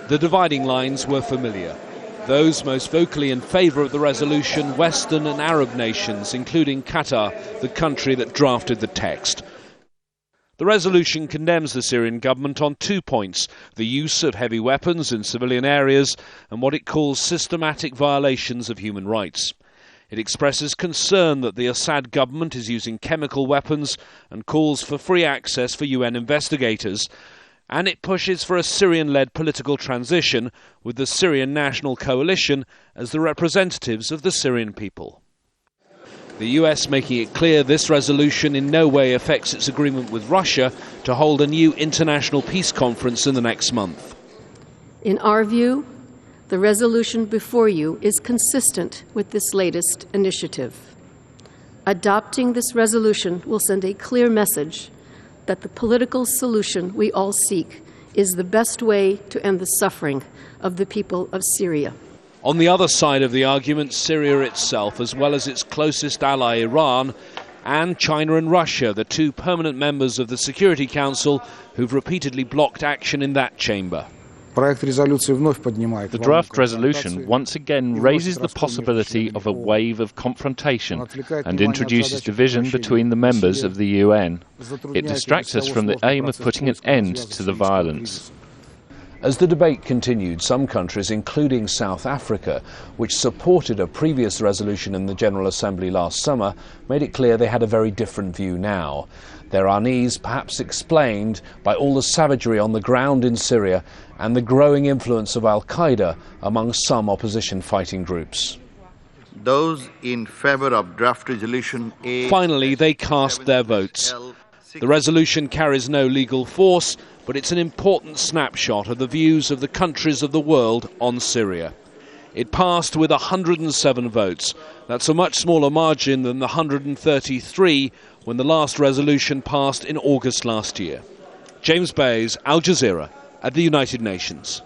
The dividing lines were familiar. Those most vocally in favour of the resolution, Western and Arab nations, including Qatar, the country that drafted the text. The resolution condemns the Syrian government on 2 points: the use of heavy weapons in civilian areas and what it calls systematic violations of human rights. It expresses concern that the Assad government is using chemical weapons and calls for free access for UN investigators. And it pushes for a Syrian-led political transition with the Syrian National Coalition as the representatives of the Syrian people. The US making it clear this resolution in no way affects its agreement with Russia to hold a new international peace conference in the next month. In our view, the resolution before you is consistent with this latest initiative. Adopting this resolution will send a clear message that the political solution we all seek is the best way to end the suffering of the people of Syria. On the other side of the argument, Syria itself, as well as its closest ally Iran, and China and Russia, the two permanent members of the Security Council who've repeatedly blocked action in that chamber. The draft resolution once again raises the possibility of a wave of confrontation and introduces division between the members of the UN. It distracts us from the aim of putting an end to the violence. As the debate continued, some countries, including South Africa, which supported a previous resolution in the General Assembly last summer, made it clear they had a very different view now. Their unease perhaps explained by all the savagery on the ground in Syria and the growing influence of al-Qaeda among some opposition fighting groups. Those in favour of draft resolution A... Finally, they cast their votes. The resolution carries no legal force, but it's an important snapshot of the views of the countries of the world on Syria. It passed with 107 votes. That's a much smaller margin than the 133 when the last resolution passed in August last year. James Bays, Al Jazeera, at the United Nations.